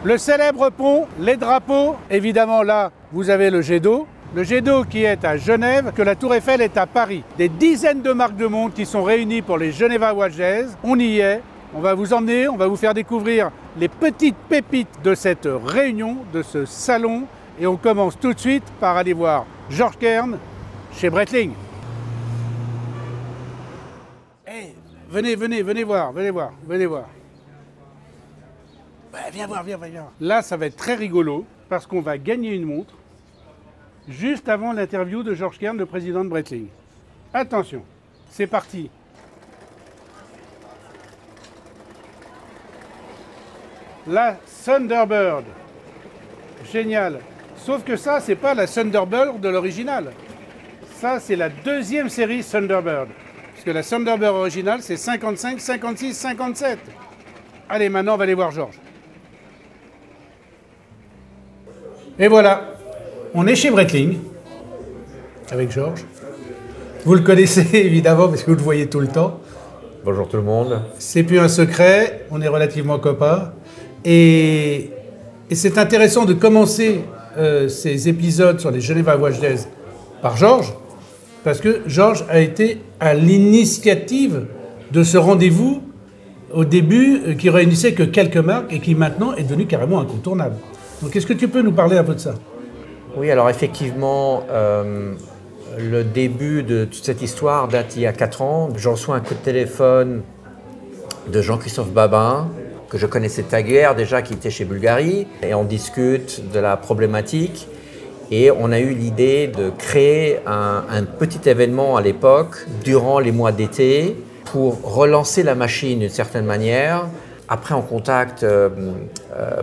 Le célèbre pont, les drapeaux, évidemment là, vous avez le jet d'eau. Le jet d'eau qui est à Genève, que la Tour Eiffel est à Paris. Des dizaines de marques de montres qui sont réunies pour les Geneva Watch Days. On y est, on va vous emmener, on va vous faire découvrir les petites pépites de cette réunion, de ce salon. Et on commence tout de suite par aller voir Georges Kern chez Breitling. Hey, venez voir. Ouais, viens voir. Là, ça va être très rigolo parce qu'on va gagner une montre juste avant l'interview de Georges Kern, le président de Breitling. Attention, c'est parti. La Thunderbird. Génial. Sauf que ça, c'est pas la Thunderbird de l'original. Ça, c'est la deuxième série Thunderbird. Parce que la Thunderbird originale, c'est 55, 56, 57. Allez, maintenant, on va aller voir Georges. Et voilà, on est chez Breitling, avec Georges. Vous le connaissez évidemment, parce que vous le voyez tout le temps. Bonjour tout le monde. C'est plus un secret, on est relativement copains. Et c'est intéressant de commencer ces épisodes sur les Geneva Watch Days par Georges, parce que Georges a été à l'initiative de ce rendez-vous au début qui réunissait que quelques marques et qui maintenant est devenu carrément incontournable. Donc est-ce que tu peux nous parler un peu de ça? Oui, alors effectivement, le début de toute cette histoire date il y a 4 ans. Je reçois un coup de téléphone de Jean-Christophe Babin, que je connaissais de Taguer déjà, qui était chez Bulgari, et on discute de la problématique. Et on a eu l'idée de créer un petit événement à l'époque, durant les mois d'été, pour relancer la machine d'une certaine manière. Après, on contacte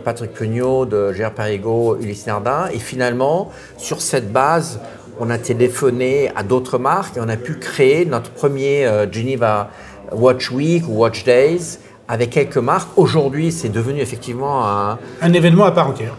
Patrick Pugnot de Gérard Perregaux, Ulysse Nardin. Et finalement, sur cette base, on a téléphoné à d'autres marques et on a pu créer notre premier Geneva Watch Week ou Watch Days avec quelques marques. Aujourd'hui, c'est devenu effectivement un événement à part entière.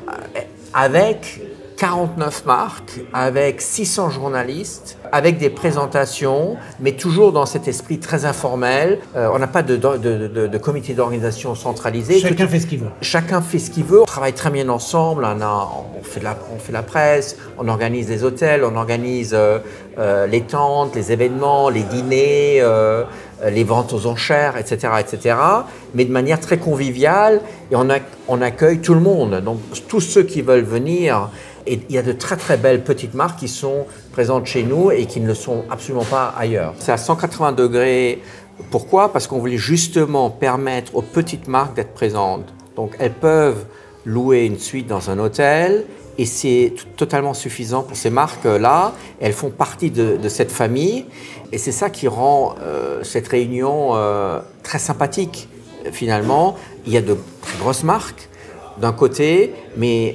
Avec 49 marques, avec 600 journalistes, avec des présentations, mais toujours dans cet esprit très informel. On n'a pas de comité d'organisation centralisé. Chacun fait ce qu'il veut. Chacun fait ce qu'il veut. On travaille très bien ensemble. On fait la presse, on organise les hôtels, on organise les tentes, les événements, les dîners, les ventes aux enchères, etc., etc. Mais de manière très conviviale et on accueille tout le monde. Donc tous ceux qui veulent venir. Et il y a de très très belles petites marques qui sont présentes chez nous et qui ne le sont absolument pas ailleurs. C'est à 180 degrés. Pourquoi? Parce qu'on voulait justement permettre aux petites marques d'être présentes. Donc elles peuvent louer une suite dans un hôtel et c'est totalement suffisant pour ces marques-là. Elles font partie de cette famille et c'est ça qui rend cette réunion très sympathique. Finalement, il y a de très grosses marques d'un côté, mais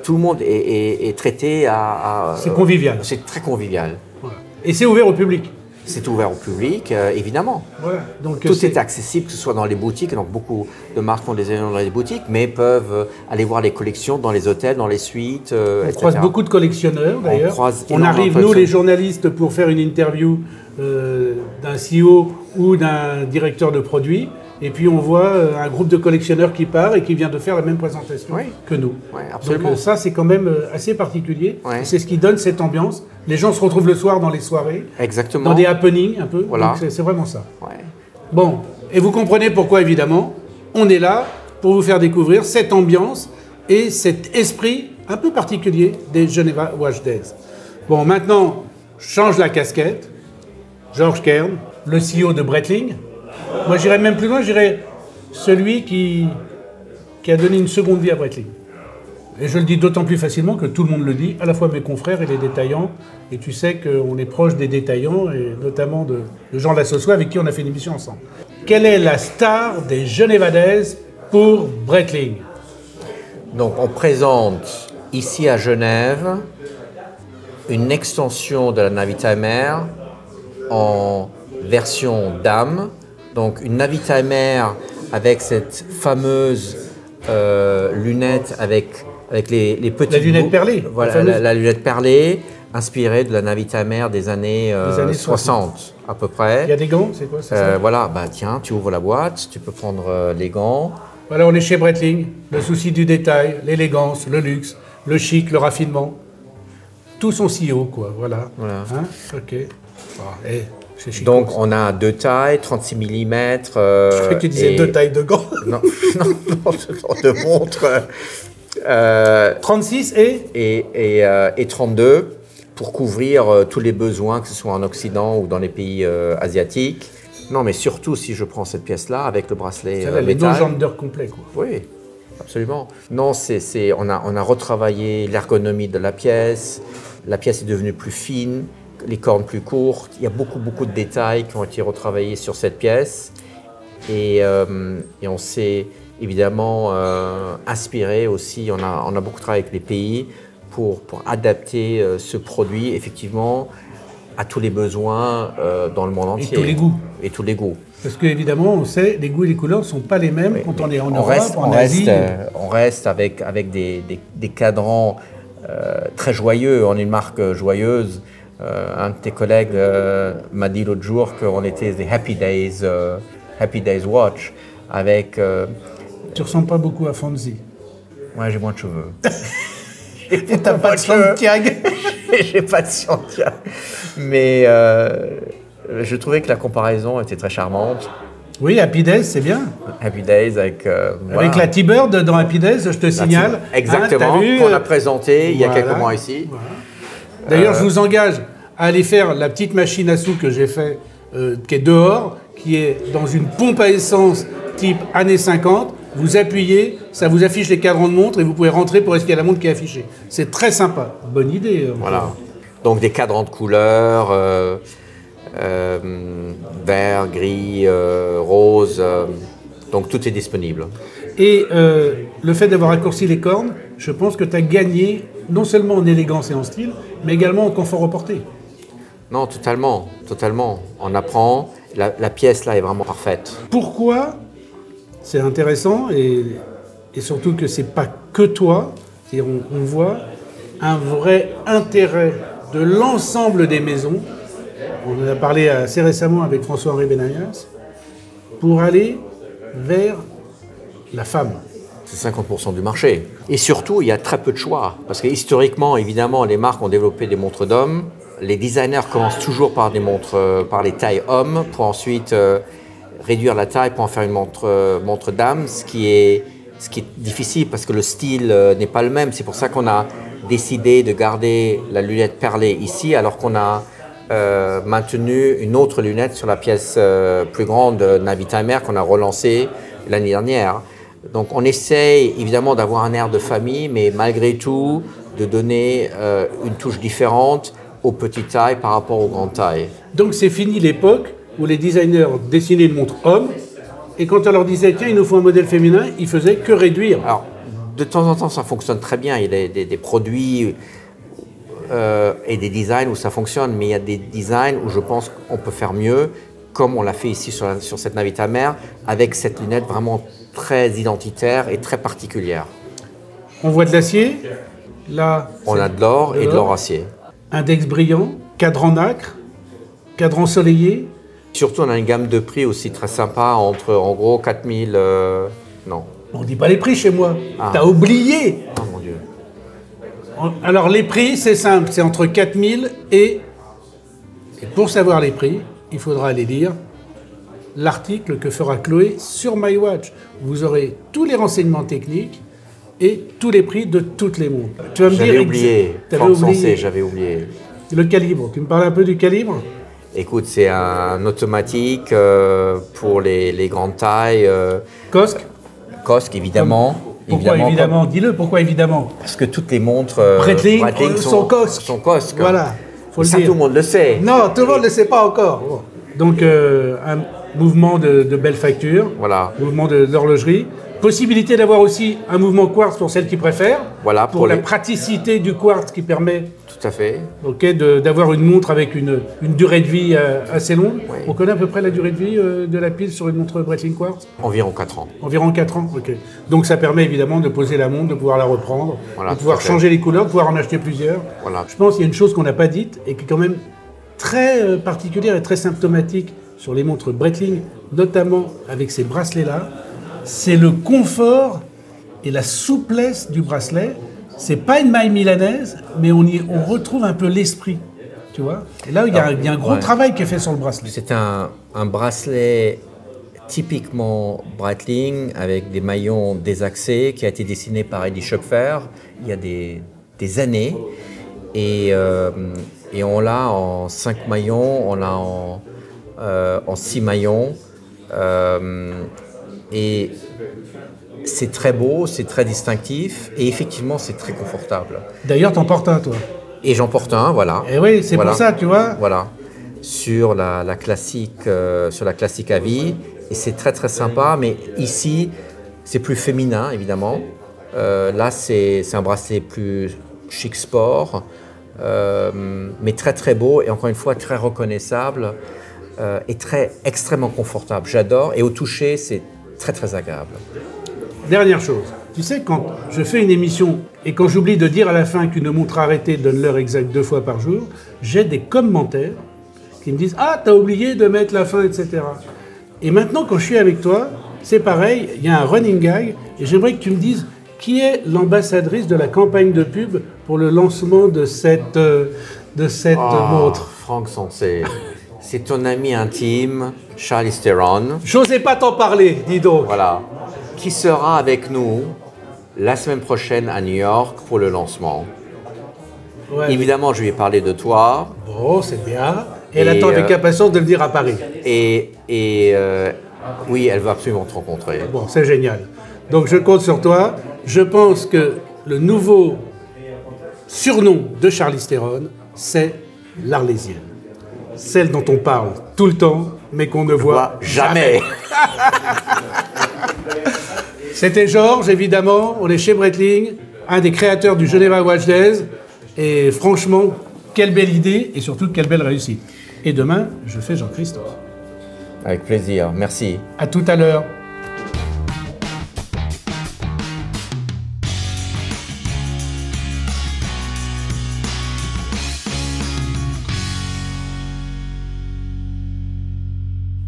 tout le monde est traité à c'est convivial. C'est très convivial. Ouais. Et c'est ouvert au public. C'est ouvert au public, évidemment. Ouais. Donc tout est accessible, que ce soit dans les boutiques. Donc beaucoup de marques font des événements dans les boutiques, mais peuvent aller voir les collections dans les hôtels, dans les suites, on croise beaucoup de collectionneurs d'ailleurs. On arrive, nous les journalistes, pour faire une interview d'un CEO ou d'un directeur de produit. Et puis on voit un groupe de collectionneurs qui part et qui vient de faire la même présentation que nous. Oui, absolument. Donc ça, c'est quand même assez particulier. Ouais. C'est ce qui donne cette ambiance. Les gens se retrouvent le soir dans les soirées. Exactement. Dans des happenings un peu. Voilà. Donc c'est vraiment ça. Ouais. Bon, et vous comprenez pourquoi, évidemment, on est là pour vous faire découvrir cette ambiance et cet esprit un peu particulier des Geneva Watch Days. Bon, maintenant, change la casquette. Georges Kern, le CEO de Breitling. Moi, j'irais même plus loin, j'irais celui qui a donné une seconde vie à Breitling. Et je le dis d'autant plus facilement que tout le monde le dit, à la fois mes confrères et les détaillants. Et tu sais qu'on est proche des détaillants, et notamment de Jean Lassossois, avec qui on a fait une émission ensemble. Quelle est la star des Geneva Days pour Breitling? Donc, on présente ici à Genève une extension de la Navitimer en version dame. Donc une Navitimer avec cette fameuse lunette avec les petits la lunette perlée. Voilà, la lunette perlée, inspirée de la Navitimer des années 60 à peu près. Il y a des gants, c'est quoi ça? Voilà, bah tiens, tu ouvres la boîte, tu peux prendre les gants. Voilà, on est chez Breitling. Le souci du détail, l'élégance, le luxe, le chic, le raffinement. Tout son CEO, quoi. Voilà. Hein, ok. C'est chic. Donc, on a 2 tailles, 36 mm. Je croyais que tu disais 2 tailles de gants. Non, de montres. 36 et 32 pour couvrir tous les besoins, que ce soit en Occident ou dans les pays asiatiques. Non, mais surtout si je prends cette pièce-là avec le bracelet métal. Les 2 jambes d'heure complet, quoi. Oui, absolument. Non, on a retravaillé l'ergonomie de la pièce. La pièce est devenue plus fine, les cornes plus courtes. Il y a beaucoup de détails qui ont été retravaillés sur cette pièce. Et on s'est évidemment inspiré aussi. On a beaucoup travaillé avec les pays pour adapter ce produit, effectivement, à tous les besoins dans le monde entier. Et tous les goûts. Et tous les goûts. Parce qu'évidemment, on sait, les goûts et les couleurs ne sont pas les mêmes quand on est en Europe, en Asie. On reste avec des cadrans très joyeux. On est une marque joyeuse. Un de tes collègues m'a dit l'autre jour qu'on était des Happy Days Watch. Avec... Tu ressembles pas beaucoup à Fonzie. Ouais, j'ai moins de cheveux. Et t'as pas de Santiago. J'ai pas de Santiago. Mais je trouvais que la comparaison était très charmante. Oui, Happy Days, c'est bien. Happy Days avec... Avec la T-Bird dans Happy Days, je te signale. Exactement, qu'on a présenté il y a quelques mois ici. Voilà. D'ailleurs, je vous engage à aller faire la petite machine à sous que j'ai fait, qui est dehors, qui est dans une pompe à essence type années 50. Vous appuyez, ça vous affiche les cadrans de montre et vous pouvez rentrer pour esquiller la montre qui est affichée. C'est très sympa. Bonne idée. Voilà. Donc des cadrans de couleurs, vert, gris, rose, donc tout est disponible. Et le fait d'avoir raccourci les cornes, je pense que tu as gagné non seulement en élégance et en style, mais également en confort au porté. Non, totalement. On apprend, la pièce là est vraiment parfaite. Pourquoi? C'est intéressant et surtout que c'est pas que toi, on voit un vrai intérêt de l'ensemble des maisons. On en a parlé assez récemment avec François-Henri Benamias pour aller vers la femme. C'est 50% du marché. Et surtout, il y a très peu de choix. Parce que historiquement, évidemment, les marques ont développé des montres d'hommes. Les designers commencent toujours par des montres, par les tailles hommes, pour ensuite réduire la taille pour en faire une montre dame, ce qui est difficile parce que le style n'est pas le même. C'est pour ça qu'on a décidé de garder la lunette perlée ici, alors qu'on a maintenu une autre lunette sur la pièce plus grande Navitimer qu'on a relancée l'année dernière. Donc on essaye évidemment d'avoir un air de famille, mais malgré tout de donner une touche différente aux petites tailles par rapport aux grandes tailles. Donc c'est fini l'époque où les designers dessinaient une montre homme, et quand on leur disait tiens il nous faut un modèle féminin, ils faisaient que réduire. Alors de temps en temps ça fonctionne très bien, il y a des produits et des designs où ça fonctionne, mais il y a des designs où je pense qu'on peut faire mieux, comme on l'a fait ici sur cette Navitimer, avec cette lunette vraiment très identitaire et très particulière. On voit de l'acier, là... On a de l'or et de l'or acier. Index brillant, cadran nacre, cadran ensoleillé. Surtout, on a une gamme de prix aussi très sympa, entre en gros 4000... non. On ne dit pas les prix chez moi, t'as oublié. Oh mon Dieu. Alors les prix, c'est simple, c'est entre 4000 et pour savoir les prix, il faudra aller lire l'article que fera Chloé sur MyWatch. Vous aurez tous les renseignements techniques et tous les prix de toutes les montres. Tu vas me j'avais oublié, j'avais oublié. Le calibre, tu me parles un peu du calibre? Écoute, c'est un automatique pour les grandes tailles. Cosc? Cosc, évidemment. Pourquoi évidemment? Dis-le, pourquoi évidemment? Parce que toutes les montres Breitling sont Cosc. Voilà. Ça, tout le monde le sait. Non, tout le monde ne le sait pas encore. Bon. Donc, un mouvement de belle facture, voilà. Mouvement d'horlogerie. Possibilité d'avoir aussi un mouvement quartz pour celles qui préfèrent. Voilà, pour la praticité du quartz qui permet tout à fait. D'avoir une montre avec une durée de vie assez longue. Oui. On connaît à peu près la durée de vie de la pile sur une montre Breitling quartz? Environ 4 ans. Environ 4 ans, ok. Donc ça permet évidemment de poser la montre, de pouvoir la reprendre, voilà, de pouvoir changer les couleurs, de pouvoir en acheter plusieurs. Voilà. Je pense qu'il y a une chose qu'on n'a pas dite et qui est quand même très particulière et très symptomatique sur les montres Breitling, notamment avec ces bracelets-là, c'est le confort et la souplesse du bracelet. C'est pas une maille milanaise, mais on retrouve un peu l'esprit, tu vois. Et là, il y a un gros travail qui est fait sur le bracelet. C'est un bracelet typiquement Breitling avec des maillons désaxés qui a été dessiné par Eddie Schöpfer il y a des années. Et on l'a en 5 maillons, on l'a en 6 maillons. Et c'est très beau, c'est très distinctif et effectivement c'est très confortable. D'ailleurs, t'en portes un, toi. Et j'en porte un, voilà. Et oui, c'est pour ça, tu vois. Voilà. Sur la classique à vie. Et c'est très très sympa, mais ici c'est plus féminin évidemment. Là c'est un bracelet plus chic sport, mais très très beau et encore une fois très reconnaissable et extrêmement confortable. J'adore et au toucher c'est très très agréable. Dernière chose, tu sais, quand je fais une émission et quand j'oublie de dire à la fin qu'une montre arrêtée donne l'heure exacte 2 fois par jour, j'ai des commentaires qui me disent « Ah, t'as oublié de mettre la fin, etc. » Et maintenant, quand je suis avec toi, c'est pareil, il y a un running gag et j'aimerais que tu me dises qui est l'ambassadrice de la campagne de pub pour le lancement de cette montre. Franck Sensé, c'est ton ami intime, Charlize Theron. J'osais pas t'en parler, dis donc. Voilà. Qui sera avec nous la semaine prochaine à New York pour le lancement. Ouais. Évidemment, je lui ai parlé de toi. Bon, c'est bien. Et elle attend avec impatience de le dire à Paris. Oui, elle va absolument te rencontrer. Bon, c'est génial. Donc je compte sur toi. Je pense que le nouveau surnom de Charlize Theron, c'est l'Arlésienne. Celle dont on parle tout le temps, mais qu'on ne voit jamais. C'était Georges, évidemment. On est chez Breitling, un des créateurs du Geneva Watch Days. Et franchement, quelle belle idée et surtout quelle belle réussite. Et demain, je fais Jean-Christophe. Avec plaisir, merci. À tout à l'heure.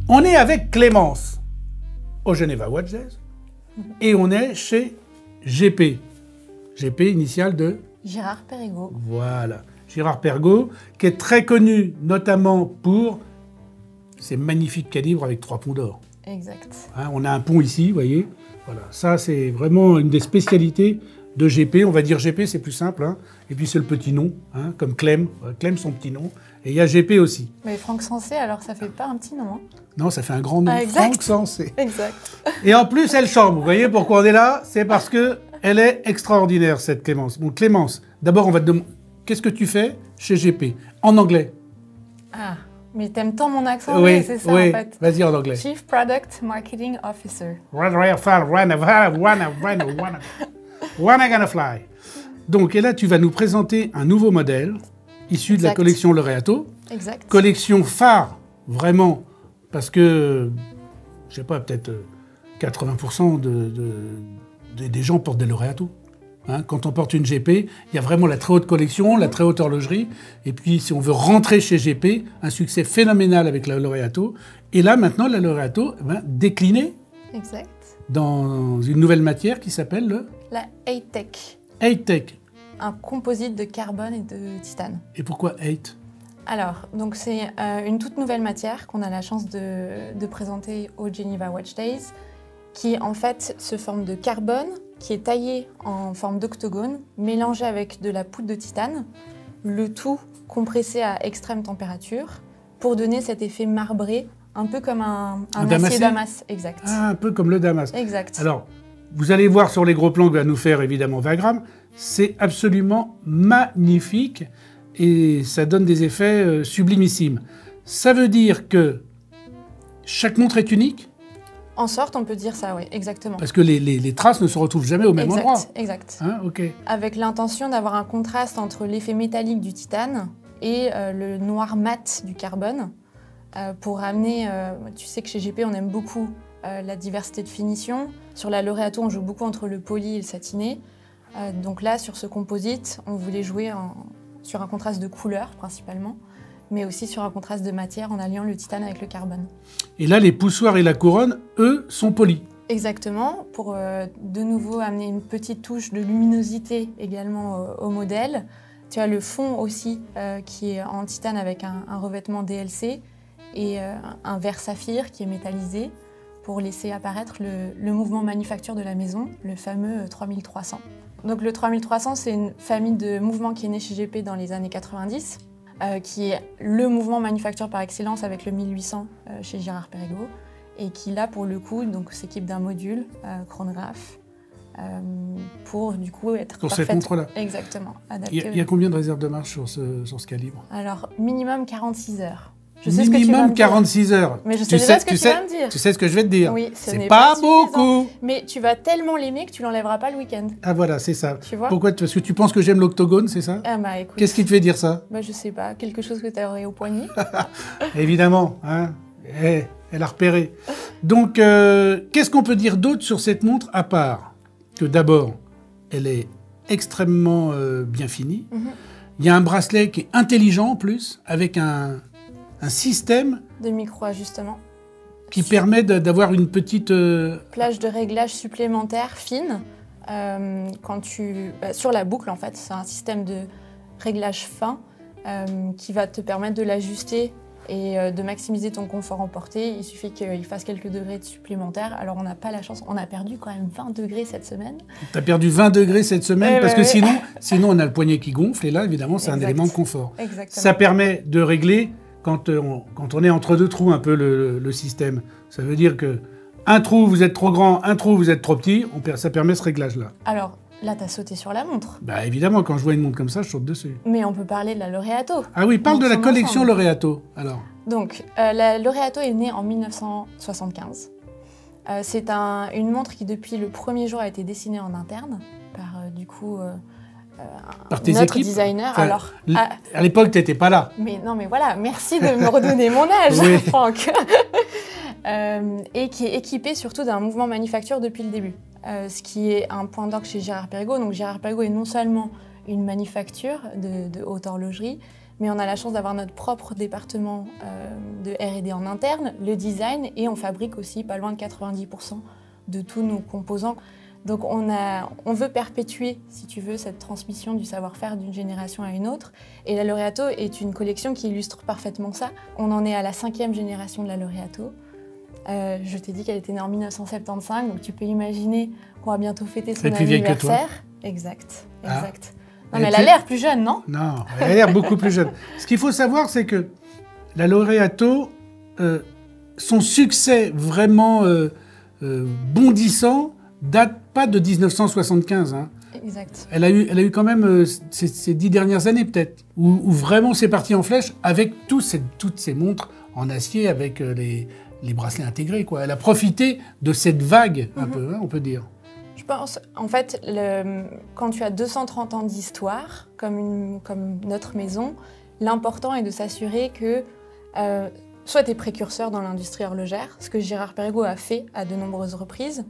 On est avec Clémence au Geneva Watch Days et on est chez GP. GP initial de Girard Perregaux. Voilà. Girard Perregaux, qui est très connu notamment pour ses magnifiques calibres avec 3 ponts d'or. Exact. Hein, on a un pont ici, vous voyez. Voilà. Ça, c'est vraiment une des spécialités de GP. On va dire GP, c'est plus simple. Hein. Et puis, c'est le petit nom, hein, comme Clem. Clem, son petit nom. Et il y a GP aussi. Mais Franck Sensé, alors ça fait pas un petit nom, hein? Non, ça fait un grand nom. Ah, exact. Franck Sensé. Exact. Et en plus, elle chante. Vous voyez pourquoi on est là? C'est parce que elle est extraordinaire, cette Clémence. Bon, Clémence, d'abord, on va te demander, qu'est-ce que tu fais chez GP? En anglais. Ah, mais t'aimes tant mon accent, Oui, c'est ça oui. en fait. Vas-y en anglais. Chief Product Marketing Officer. Wanna gonna fly. Donc, et là, tu vas nous présenter un nouveau modèle issu de la collection Laureato. Exact. Collection phare, vraiment, parce que, je sais pas, peut-être 80% des gens portent des Laureato. Hein, quand on porte une GP, il y a vraiment la très haute collection, la très haute horlogerie. Et puis, si on veut rentrer chez GP, un succès phénoménal avec la Laureato. Et là, maintenant, la Laureato, déclinée Exact. dans une nouvelle matière qui s'appelle La A-Tech. A-Tech. Un composite de carbone et de titane. Et pourquoi 8? Alors, donc c'est une toute nouvelle matière qu'on a la chance de présenter au Geneva Watch Days, qui en fait se forme de carbone, qui est taillé en forme d'octogone, mélangé avec de la poudre de titane, le tout compressé à extrême température, pour donner cet effet marbré, un peu comme un acier Damas. Exact. Ah, un peu comme le Damas. Exact. Alors, vous allez voir sur les gros plans que va nous faire évidemment Wagram, c'est absolument magnifique et ça donne des effets sublimissimes. Ça veut dire que chaque montre est unique? En sorte, on peut dire ça, oui, exactement. Parce que les traces ne se retrouvent jamais au même endroit. Exact. Hein, ok. Avec l'intention d'avoir un contraste entre l'effet métallique du titane et le noir mat du carbone pour amener... tu sais que chez GP, on aime beaucoup la diversité de finition. Sur la Laureato, on joue beaucoup entre le poli et le satiné. Donc là, sur ce composite, on voulait jouer sur un contraste de couleur principalement, mais aussi sur un contraste de matière en alliant le titane avec le carbone. Et là, les poussoirs et la couronne, eux, sont polis. Exactement, pour de nouveau amener une petite touche de luminosité également au modèle. Tu as le fond aussi qui est en titane avec un revêtement DLC et un verre saphir qui est métallisé pour laisser apparaître le mouvement manufacture de la maison, le fameux 3300. Donc le 3300, c'est une famille de mouvements qui est née chez GP dans les années 90, qui est le mouvement manufacture par excellence avec le 1800 chez Girard-Perregaux, et qui là pour le coup s'équipe d'un module chronographe pour du coup être pour cette montre-là. Exactement. Il y a combien de réserves de marche sur ce calibre? Alors minimum 46 heures. Je sais minimum 46 heures. Mais je sais déjà ce que tu vas me dire. Tu sais ce que je vais te dire. Oui, c'est pas beaucoup. Mais tu vas tellement l'aimer que tu l'enlèveras pas le week-end. Ah voilà, c'est ça. Tu vois? Pourquoi? Parce que tu penses que j'aime l'octogone, c'est ça? Ah bah écoute. Qu'est-ce qui te fait dire ça? Bah je sais pas, quelque chose que tu aurais au poignet. Évidemment, hein. Elle a repéré. Donc, qu'est-ce qu'on peut dire d'autre sur cette montre, à part que d'abord, elle est extrêmement bien finie. Il y a un bracelet qui est intelligent en plus, avec un système de micro-ajustement qui permet d'avoir une petite plage de réglage supplémentaire fine sur la boucle en fait. C'est un système de réglage fin qui va te permettre de l'ajuster et de maximiser ton confort en portée. Il suffit qu'il fasse quelques degrés supplémentaires. Alors on n'a pas la chance, on a perdu quand même 20 degrés cette semaine. Tu as perdu 20 degrés cette semaine parce que sinon on a le poignet qui gonfle et là évidemment c'est un élément de confort. Exactement. Ça permet de régler quand on est entre deux trous un peu le système. Ça veut dire que un trou vous êtes trop grand, un trou vous êtes trop petit, ça permet ce réglage-là. Alors là, tu as sauté sur la montre. Bah évidemment, quand je vois une montre comme ça, je saute dessus. Mais on peut parler de la Laureato. Ah oui, parle de la collection Laureato, alors. Donc, la Laureato est née en 1975. C'est une montre qui, depuis le premier jour, a été dessinée en interne par, par tes notre équipes. designer. Enfin, alors, à l'époque, tu n'étais pas là. Mais non, mais voilà, merci de me redonner mon âge, Oui. Franck. Et qui est équipée surtout d'un mouvement manufacture depuis le début. Ce qui est un point d'orgue chez Girard-Perregaux. Donc Girard-Perregaux est non seulement une manufacture de haute horlogerie, mais on a la chance d'avoir notre propre département de R&D en interne, le design, et on fabrique aussi pas loin de 90% de tous nos composants. Donc on veut perpétuer, si tu veux, cette transmission du savoir-faire d'une génération à une autre. Et la Laureato est une collection qui illustre parfaitement ça. On en est à la 5e génération de la Laureato. Je t'ai dit qu'elle était née en 1975, donc tu peux imaginer qu'on va bientôt fêter son anniversaire. Exact. Ah. Non, mais elle a l'air plus jeune, non? Non, elle a l'air beaucoup plus jeune. Ce qu'il faut savoir, c'est que la Laureato, son succès vraiment bondissant, date pas de 1975. Hein. Exact. Elle a eu quand même ces 10 dernières années, peut-être, où vraiment c'est parti en flèche, avec toutes ces montres en acier, avec les bracelets intégrés, quoi. Elle a profité de cette vague, un peu, hein, on peut dire. Je pense, en fait, quand tu as 230 ans d'histoire, comme notre maison, l'important est de s'assurer que soit tu es précurseur dans l'industrie horlogère, ce que Girard-Perregaux a fait à de nombreuses reprises,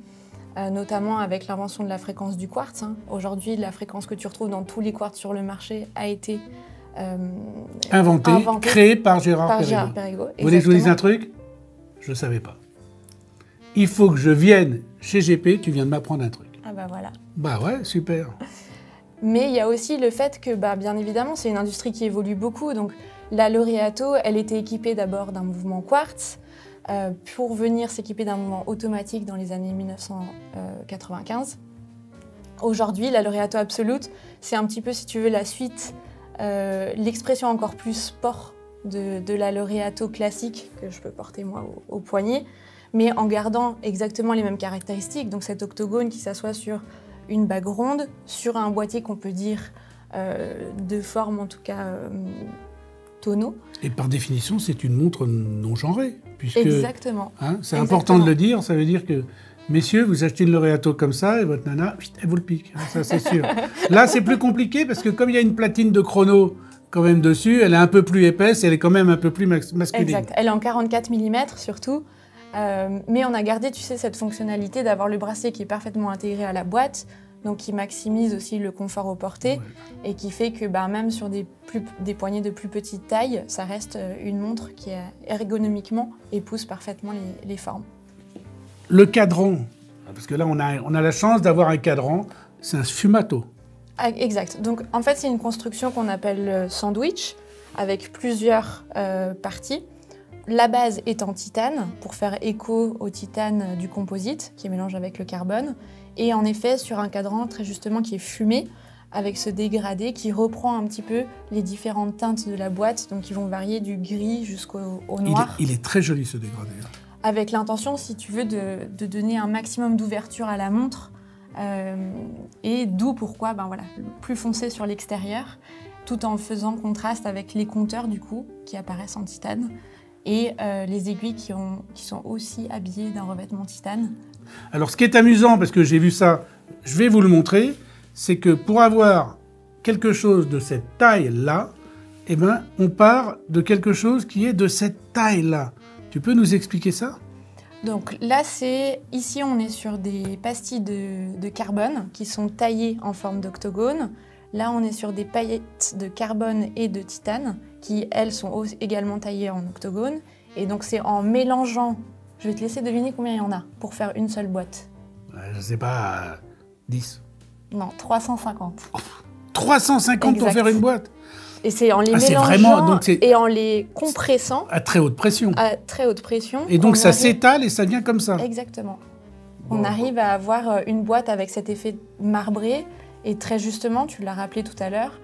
notamment avec l'invention de la fréquence du quartz. Hein. Aujourd'hui, la fréquence que tu retrouves dans tous les quartz sur le marché a été inventée, créée par Girard-Perregaux. Vous voulez que je vous dise un truc? Je ne savais pas. Il faut que je vienne chez GP, tu viens de m'apprendre un truc. Ah bah voilà. Bah ouais, super. Mais il y a aussi le fait que, bien évidemment, c'est une industrie qui évolue beaucoup. Donc la Laureato, elle était équipée d'abord d'un mouvement quartz pour venir s'équiper d'un mouvement automatique dans les années 1995. Aujourd'hui, la Laureato Absolute, c'est un petit peu, si tu veux, la suite, l'expression encore plus sport de la Laureato classique que je peux porter moi au poignet, mais en gardant exactement les mêmes caractéristiques. Donc cet octogone qui s'assoit sur une bague ronde, sur un boîtier qu'on peut dire de forme en tout cas tonneau. Et par définition, c'est une montre non genrée. Puisque, exactement. Hein, c'est important de le dire, ça veut dire que, messieurs, vous achetez une Laureato comme ça et votre nana, elle vous le pique, hein, ça c'est sûr. Là, c'est plus compliqué parce que comme il y a une platine de chrono quand même dessus, elle est un peu plus épaisse, elle est quand même un peu plus masculine. Exact, elle est en 44 mm surtout, mais on a gardé, tu sais, cette fonctionnalité d'avoir le bracelet qui est parfaitement intégré à la boîte, donc qui maximise aussi le confort au porté, et qui fait que même sur des poignets de plus petite taille, ça reste une montre qui ergonomiquement épouse parfaitement les formes. Le cadran Parce que là, on a la chance d'avoir un cadran, c'est un sfumato. Ah, exact. Donc, en fait, c'est une construction qu'on appelle sandwich, avec plusieurs parties. La base est en titane, pour faire écho au titane du composite, qui est mélangé avec le carbone. Et en effet, sur un cadran, très justement, qui est fumé, avec ce dégradé qui reprend un petit peu les différentes teintes de la boîte, donc qui vont varier du gris jusqu'au noir. Il est très joli, ce dégradé. Avec l'intention, si tu veux, de donner un maximum d'ouverture à la montre, et d'où pourquoi, plus foncé sur l'extérieur, tout en faisant contraste avec les compteurs, du coup, qui apparaissent en titane, et les aiguilles qui sont aussi habillées d'un revêtement titane. Alors, ce qui est amusant, parce que j'ai vu ça, je vais vous le montrer, c'est que pour avoir quelque chose de cette taille-là, eh ben, on part de quelque chose qui est de cette taille-là. Tu peux nous expliquer ça ? Donc là, ici, on est sur des pastilles de carbone qui sont taillées en forme d'octogone. Là, on est sur des paillettes de carbone et de titane qui, elles, sont également taillées en octogone. Et donc, c'est en mélangeant, je vais te laisser deviner combien il y en a pour faire une seule boîte. Je ne sais pas, 10. Non, 350. Oh, 350 pour faire une boîte. Et c'est en les mélangeant et en les compressant. À très haute pression. À très haute pression. Et donc ça s'étale et ça vient comme ça. Exactement. Bon. On arrive à avoir une boîte avec cet effet marbré et très justement, tu l'as rappelé tout à l'heure,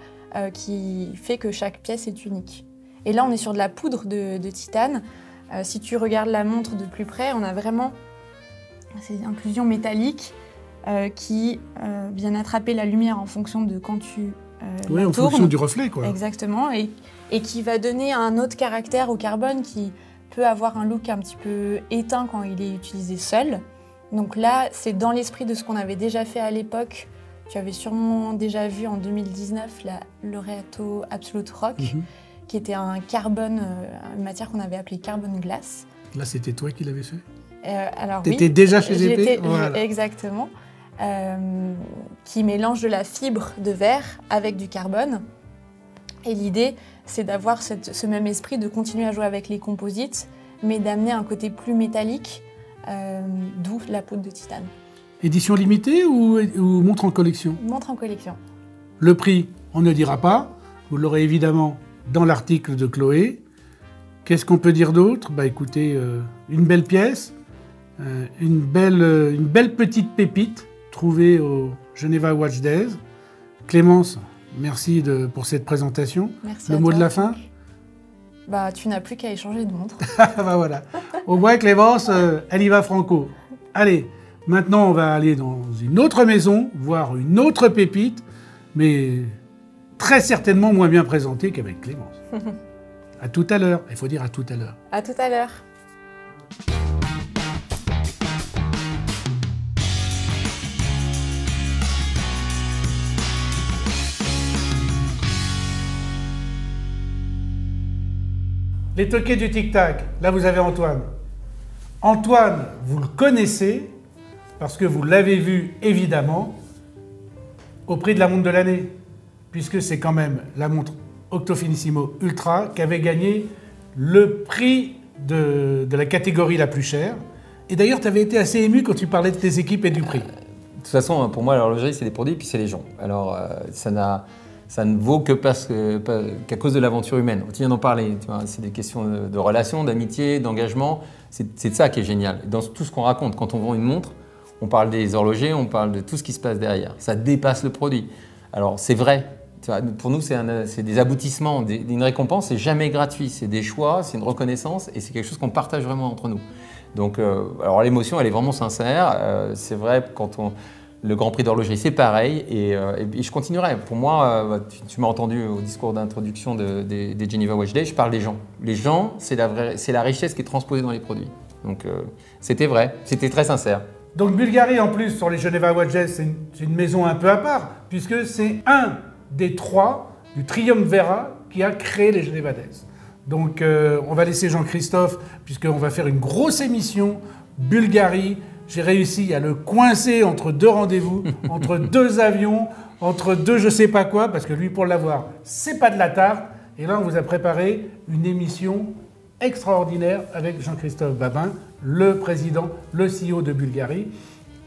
qui fait que chaque pièce est unique. Et là, on est sur de la poudre de titane. Si tu regardes la montre de plus près, on a vraiment ces inclusions métalliques qui viennent attraper la lumière en fonction de quand tu oui, en fonction du reflet, quoi. Exactement, et qui va donner un autre caractère au carbone qui peut avoir un look un petit peu éteint quand il est utilisé seul. Donc là, c'est dans l'esprit de ce qu'on avait déjà fait à l'époque. Tu avais sûrement déjà vu en 2019 la Laureato Absolute Rock, qui était un carbone, une matière qu'on avait appelée carbone glace. Là, c'était toi qui l'avais fait ? Alors oui. T'étais déjà chez GP ? Voilà. Exactement. Qui mélange de la fibre de verre avec du carbone. Et l'idée, c'est d'avoir ce même esprit, de continuer à jouer avec les composites, mais d'amener un côté plus métallique, d'où la poudre de titane. Édition limitée ou montre en collection ? Montre en collection. Le prix, on ne dira pas. Vous l'aurez évidemment dans l'article de Chloé. Qu'est-ce qu'on peut dire d'autre ? Écoutez, une belle pièce, une belle petite pépite, trouvée au Geneva Watch Days. Clémence, merci pour cette présentation. Merci. Le mot de la fin ? Tu n'as plus qu'à échanger de montre. Voilà. Au moins, Clémence, elle y va franco. Allez, maintenant, on va aller dans une autre maison, voir une autre pépite, mais très certainement moins bien présentée qu'avec Clémence. À tout à l'heure. Il faut dire à tout à l'heure. À tout à l'heure. Les toqués du tic-tac, là vous avez Antoine. Antoine, vous le connaissez, parce que vous l'avez vu évidemment au prix de la montre de l'année, puisque c'est quand même la montre Octofinissimo Ultra qui avait gagné le prix de la catégorie la plus chère. Et d'ailleurs, tu avais été assez ému quand tu parlais de tes équipes et du prix. De toute façon, pour moi, l'horlogerie, c'est des produits, puis c'est les gens. Alors, ça ne vaut qu'à cause de l'aventure humaine. Tu viens d'en parler, c'est des questions de relations, d'amitié, d'engagement. C'est de ça qui est génial. Dans tout ce qu'on raconte, quand on vend une montre, on parle des horlogers, on parle de tout ce qui se passe derrière. Ça dépasse le produit. Alors, c'est vrai. Pour nous, c'est des aboutissements, une récompense, c'est jamais gratuit. C'est des choix, c'est une reconnaissance et c'est quelque chose qu'on partage vraiment entre nous. Donc, alors l'émotion, elle est vraiment sincère. C'est vrai, le Grand Prix d'horlogerie, c'est pareil. Et je continuerai. Pour moi, tu m'as entendu au discours d'introduction des Geneva Watch Days, je parle des gens. Les gens, c'est la richesse qui est transposée dans les produits. Donc, c'était vrai, c'était très sincère. Donc, Bulgari, en plus, sur les Geneva Watch Days, c'est une maison un peu à part, puisque c'est un des 3 du Triumvirat qui a créé les Geneva Days. Donc, on va laisser Jean-Christophe, puisqu'on va faire une grosse émission. Bulgari, j'ai réussi à le coincer entre 2 rendez-vous, entre 2 avions, entre 2 je sais pas quoi, parce que lui, pour l'avoir, c'est pas de la tarte. Et là, on vous a préparé une émission extraordinaire avec Jean-Christophe Babin, le président, le CEO de Bulgari.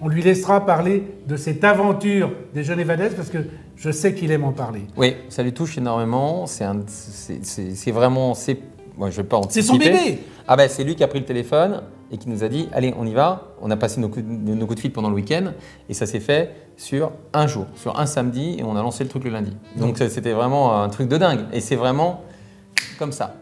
on lui laissera parler de cette aventure des jeunes évadaises parce que je sais qu'il aime en parler. Oui, ça lui touche énormément. C'est vraiment... Moi, je vais pas anticiper. C'est son bébé. Ah ben, c'est lui qui a pris le téléphone et qui nous a dit « Allez, on y va ». On a passé nos coups de fil pendant le week-end et ça s'est fait sur un jour, sur un samedi, et on a lancé le truc le lundi. Donc c'était vraiment un truc de dingue. Et c'est vraiment comme ça.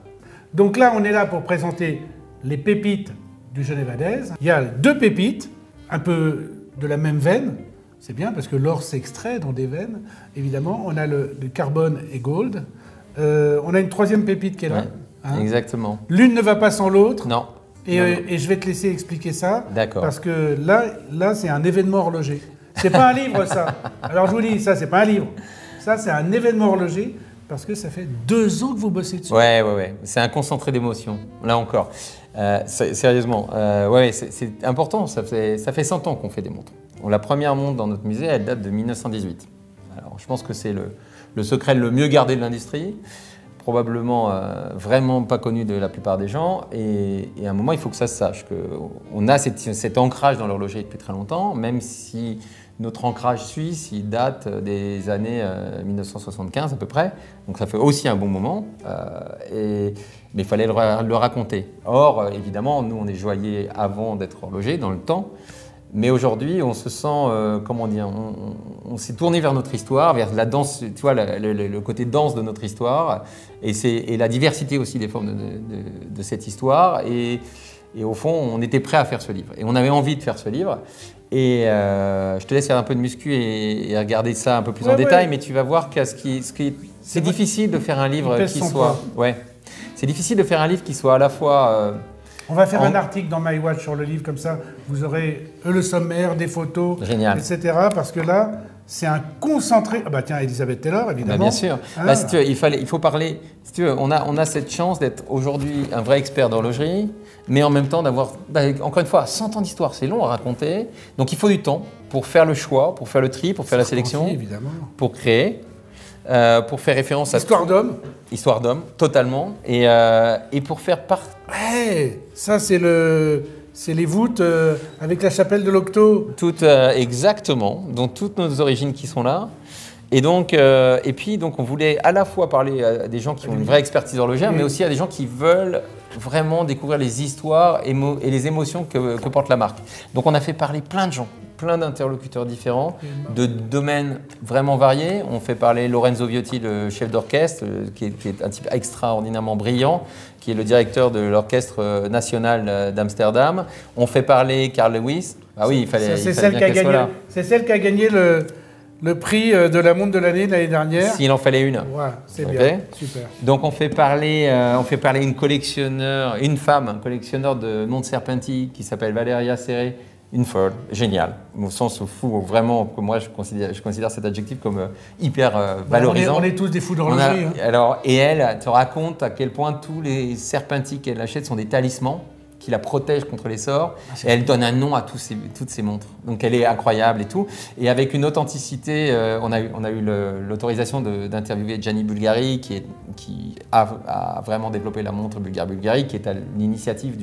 Donc là, on est là pour présenter les pépites du Jeune Évadaise. Il y a 2 pépites, un peu de la même veine. C'est bien parce que l'or s'extrait dans des veines, évidemment. On a le carbone et gold. On a une 3e pépite qui est là. Ouais, hein. Exactement. L'une ne va pas sans l'autre. Non. Et je vais te laisser expliquer ça. D'accord. Parce que là c'est un événement horloger. C'est pas un livre, ça. Alors je vous dis, ça, c'est pas un livre. Ça, c'est un événement horloger parce que ça fait 2 ans que vous bossez dessus. Ouais. C'est un concentré d'émotions, là encore. Sérieusement, c'est important. Ça fait 100 ans qu'on fait des montres. La première montre dans notre musée, elle date de 1918. Alors, je pense que c'est le secret le mieux gardé de l'industrie. Probablement vraiment pas connu de la plupart des gens. Et à un moment, il faut que ça se sache. On a cet ancrage dans l'horloger depuis très longtemps, même si notre ancrage suisse, il date des années 1975 à peu près. Donc ça fait aussi un bon moment. Mais il fallait le raconter. Or, évidemment, nous, on est joailliers avant d'être horloger, dans le temps. Mais aujourd'hui, on se sent, comment dire, on s'est tourné vers notre histoire, vers la danse, tu vois, le côté danse de notre histoire, et la diversité aussi des formes de cette histoire. Et au fond, on était prêt à faire ce livre. Et on avait envie de faire ce livre. Et je te laisse faire un peu de muscu et regarder ça un peu plus en détail, mais tu vas voir que c'est difficile de faire un livre qui soit... Ouais. C'est difficile de faire un livre qui soit à la fois... On va faire un article dans MyWatch sur le livre, comme ça, vous aurez le sommaire, des photos, génial, etc. Parce que là, c'est un concentré. Ah bah tiens, Elizabeth Taylor, évidemment. Bah bien sûr. Ah. Bah, si tu veux, il faut parler. Si tu veux, on a cette chance d'être aujourd'hui un vrai expert d'horlogerie, mais en même temps d'avoir, encore une fois, 100 ans d'histoire, c'est long à raconter. Donc il faut du temps pour faire le choix, pour faire le tri, pour faire la sélection, évidemment, pour créer. Pour faire référence à... Histoire d'homme. Histoire d'homme, totalement. Et pour faire part... Ouais, ça c'est les voûtes avec la chapelle de l'Octo. Exactement, dont toutes nos origines qui sont là. Et donc, et puis donc on voulait à la fois parler à des gens qui ont une vraie expertise horlogère, mais aussi à des gens qui veulent vraiment découvrir les histoires et les émotions que porte la marque. Donc on a fait parler plein de gens, plein d'interlocuteurs différents, de domaines vraiment variés. On fait parler Lorenzo Viotti, le chef d'orchestre, qui est un type extraordinairement brillant, qui est le directeur de l'Orchestre National d'Amsterdam. On fait parler Carl Lewis. Ah oui, il fallait bien qu'elle soit là. C'est celle qui a gagné le prix de la montre de l'année de l'année dernière. S'il en fallait une. Voilà, c'est bien, super. Donc on fait parler une femme, un collectionneur de montres Serpenti qui s'appelle Valeria Serré. Une folle, géniale, au sens fou, vraiment, que moi je considère cet adjectif comme hyper valorisant. On est tous des fous d'horlogerie. Alors, et elle te raconte à quel point tous les Serpenti qu'elle achète sont des talismans qui la protègent contre les sorts. Et elle donne un nom à toutes ces montres. Donc elle est incroyable et tout. Et avec une authenticité, on a eu l'autorisation d'interviewer Gianni Bulgari, qui a vraiment développé la montre Bulgari, qui est à l'initiative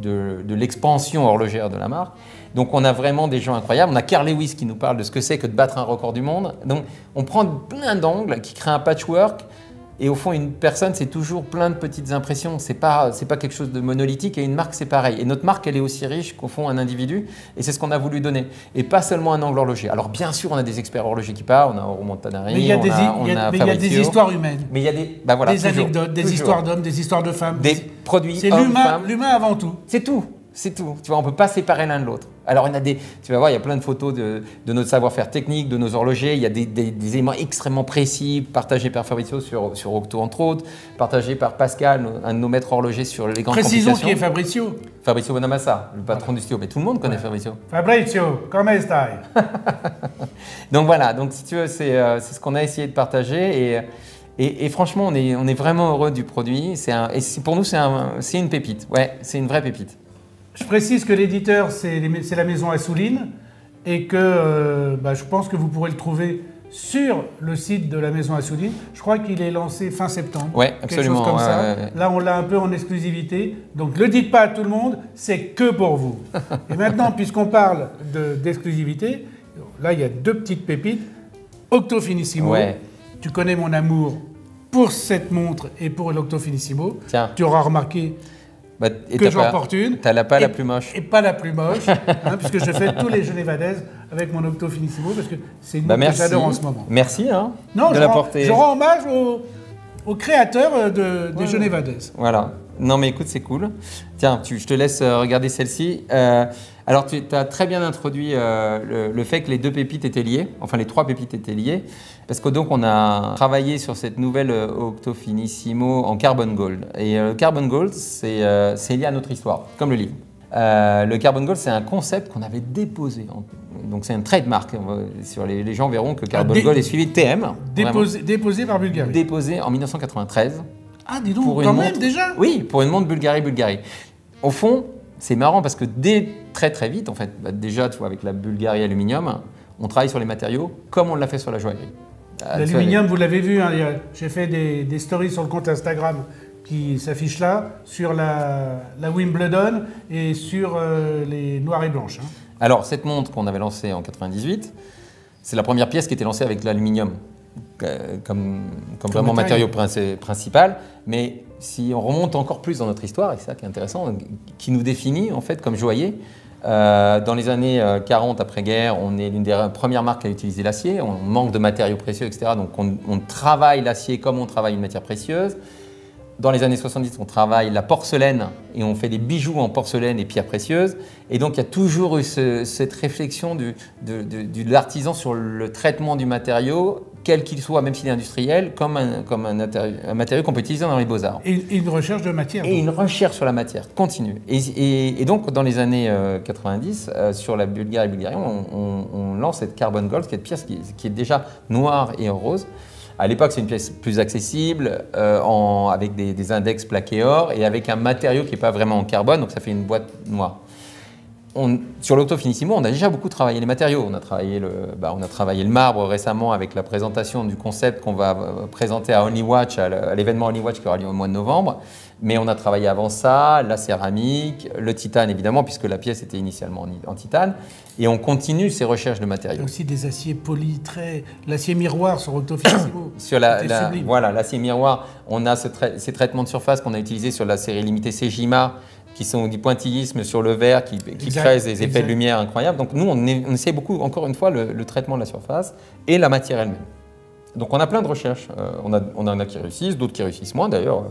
de l'expansion horlogère de la marque. Donc on a vraiment des gens incroyables. On a Carl Lewis qui nous parle de ce que c'est que de battre un record du monde. Donc on prend plein d'angles qui créent un patchwork. Et au fond, une personne, c'est toujours plein de petites impressions. C'est pas quelque chose de monolithique. Et une marque, c'est pareil. Et notre marque, elle est aussi riche qu'au fond, un individu. Et c'est ce qu'on a voulu donner. Et pas seulement un angle horloger. Alors bien sûr, on a des experts horlogers qui parlent. On a Oro Montanari, mais il y a des histoires humaines. Mais il y a des anecdotes, des histoires d'hommes, des histoires de femmes. Des produits. C'est l'humain avant tout. C'est tout. C'est tout. Tu vois, on ne peut pas séparer l'un de l'autre. Alors, tu vas voir, il y a plein de photos de notre savoir-faire technique, de nos horlogers. Il y a des éléments extrêmement précis, partagés par Fabrizio sur Octo, entre autres, partagés par Pascal, un de nos maîtres horlogers sur les grandes compétitions. Précisons qui est Fabrizio. Fabrizio Bonamassa, le patron du studio. Mais tout le monde connaît Fabrizio. Fabrizio, comment stai? Donc voilà, donc si tu veux, c'est ce qu'on a essayé de partager. Et franchement, on est vraiment heureux du produit. Pour nous, c'est une pépite. Ouais, c'est une vraie pépite. Je précise que l'éditeur, c'est la maison Assouline et que je pense que vous pourrez le trouver sur le site de la maison Assoudine. Je crois qu'il est lancé fin septembre. Ouais, quelque absolument. chose comme ça. Ouais. Là, on l'a un peu en exclusivité. Donc, ne le dites pas à tout le monde, c'est que pour vous. Et maintenant, puisqu'on parle d'exclusivité, là, il y a deux petites pépites. Octo Finissimo. Ouais. Tu connais mon amour pour cette montre et pour l'Octo Finissimo. Tiens. Tu auras remarqué Bah, que j'en porte une. T'as pas la plus moche. Et pas la plus moche, puisque je fais tous les Genevadaises avec mon Octo Finissimo, parce que c'est une montre que Merci. j'adore en ce moment. Merci Non, de la porter. je rends hommage au créateur des Genevadaises. Voilà. Non mais écoute, c'est cool. Tiens, je te laisse regarder celle-ci. Alors tu as très bien introduit le fait que les deux pépites étaient liées, enfin les trois pépites étaient liées, parce que donc on a travaillé sur cette nouvelle Octo Finissimo en Carbon Gold. Et le Carbon Gold, c'est lié à notre histoire, comme le livre. Le Carbon Gold, c'est un concept qu'on avait déposé. Donc c'est un trademark. Les gens verront que Carbon Gold est suivi de TM. Déposé par Bulgarie. Déposé en 1993. Ah, dis donc, quand même déjà. Oui, pour une montre Bulgarie. Au fond, c'est marrant parce que très très vite, en fait, déjà, tu vois, avec la Bulgarie Aluminium, on travaille sur les matériaux comme on l'a fait sur la joaillerie. L'aluminium, vous l'avez vu, hein, j'ai fait des stories sur le compte Instagram qui s'affichent là, sur la Wimbledon et sur les noires et blanches. Hein. Alors, cette montre qu'on avait lancée en 98, c'est la première pièce qui était lancée avec l'aluminium. Comme vraiment matériau principal, mais si on remonte encore plus dans notre histoire, et c'est ça qui est intéressant, qui nous définit en fait comme joaillier, dans les années 40 après-guerre, on est l'une des premières marques à utiliser l'acier, on manque de matériaux précieux, etc. Donc on travaille l'acier comme on travaille une matière précieuse. Dans les années 70, on travaille la porcelaine et on fait des bijoux en porcelaine et pierres précieuses. Et donc, il y a toujours eu cette réflexion de l'artisan sur le traitement du matériau, quel qu'il soit, même s'il est industriel, comme un matériau qu'on peut utiliser dans les beaux-arts. Et une recherche de matière. Et une recherche sur la matière continue. Et donc, dans les années 90, sur la Bulgarie, on lance cette Carbon Gold, qui est une pièce qui est déjà noire et rose. À l'époque, c'est une pièce plus accessible, avec des index plaqués or et avec un matériau qui n'est pas vraiment en carbone, donc ça fait une boîte noire. Sur l'Octo Finissimo, on a déjà beaucoup travaillé les matériaux. On a travaillé le marbre récemment avec la présentation du concept qu'on va présenter à Only Watch, à l'événement Only Watch qui aura lieu au mois de novembre. Mais on a travaillé avant ça, la céramique, le titane évidemment, puisque la pièce était initialement en titane. Et on continue ces recherches de matériaux. Il y a aussi des aciers polis, l'acier miroir sur Octo Finissimo. Sur voilà, l'acier miroir, on a ces traitements de surface qu'on a utilisés sur la série limitée Sejima, qui sont du pointillisme sur le verre, qui créent des effets de lumière incroyables. Donc nous, on essaie beaucoup, encore une fois, le traitement de la surface et la matière elle-même. Donc on a plein de recherches. On en a qui réussissent, d'autres qui réussissent moins d'ailleurs.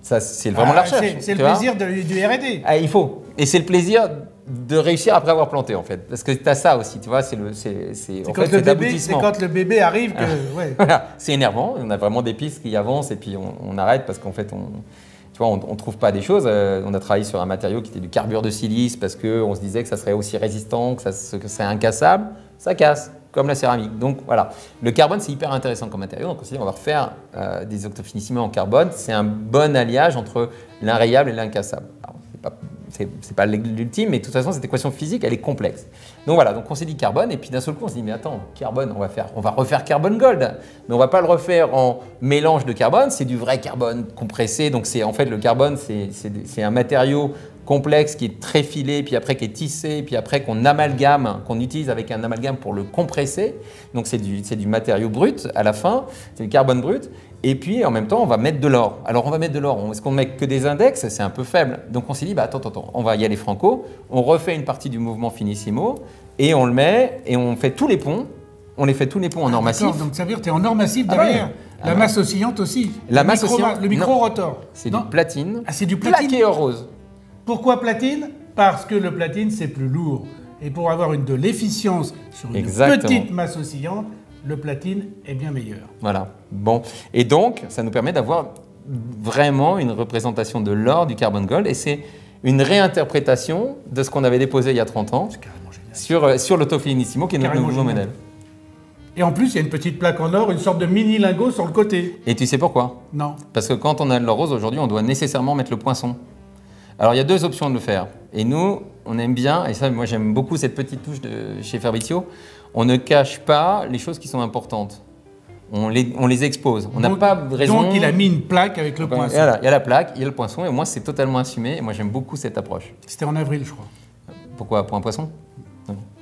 Ça, c'est vraiment la recherche. C'est le plaisir du R&D. Il faut. Et c'est le plaisir de réussir après avoir planté, en fait. Parce que tu as ça aussi, tu vois, c'est quand le bébé arrive que... Ouais. Voilà, c'est énervant. On a vraiment des pistes qui avancent et puis on arrête parce qu'en fait, on ne trouve pas des choses. On a travaillé sur un matériau qui était du carbure de silice parce qu'on se disait que ça serait aussi résistant, que c'est incassable. Ça casse, comme la céramique. Donc voilà, le carbone, c'est hyper intéressant comme matériau. Donc on s'est dit, on va refaire des Octo Finissimo en carbone. C'est un bon alliage entre l'inrayable et l'incassable. C'est pas l'ultime, mais de toute façon, cette équation physique, elle est complexe. Donc voilà, donc on s'est dit carbone, et puis d'un seul coup, on s'est dit, mais attends, carbone, on va refaire Carbon Gold. Mais on va pas le refaire en mélange de carbone, c'est du vrai carbone compressé. Donc en fait, le carbone, c'est un matériau complexe qui est très filé, puis après qui est tissé, puis après qu'on amalgame, qu'on utilise avec un amalgame pour le compresser. Donc c'est du matériau brut à la fin, c'est du carbone brut. Et puis en même temps, on va mettre de l'or. Alors on va mettre de l'or. Est-ce qu'on met que des index? C'est un peu faible. Donc on s'est dit, attends, on va y aller franco. On refait une partie du mouvement Finissimo et on le met et on fait tous les ponts. On les fait tous les ponts en or massif. Donc ça veut dire que tu es en or massif derrière. La masse oscillante aussi. Le micro-rotor. C'est du platine. Ah, c'est du platine. Plaqué or rose. Pourquoi platine? Parce que le platine, c'est plus lourd. Et pour avoir de l'efficience sur une petite masse oscillante, le platine est bien meilleur. Voilà. Bon. Et donc, ça nous permet d'avoir vraiment une représentation de l'or du Carbon Gold. Et c'est une réinterprétation de ce qu'on avait déposé il y a 30 ans sur l'Octo Finissimo, qui est notre nouveau modèle. Et en plus, il y a une petite plaque en or, une sorte de mini lingot sur le côté. Et tu sais pourquoi? Non. Parce que quand on a de l'or rose, aujourd'hui, on doit nécessairement mettre le poinçon. Alors, il y a deux options de le faire. Et nous, on aime bien, et ça, moi, j'aime beaucoup cette petite touche de chez Fabrizio. On ne cache pas les choses qui sont importantes. On les expose. On n'a pas de raison. Donc il a mis une plaque avec le poinçon. Voilà, il y a la plaque, il y a le poinçon, et moi c'est totalement assumé. Et moi j'aime beaucoup cette approche. C'était en avril, je crois. Pourquoi? Pour un poisson?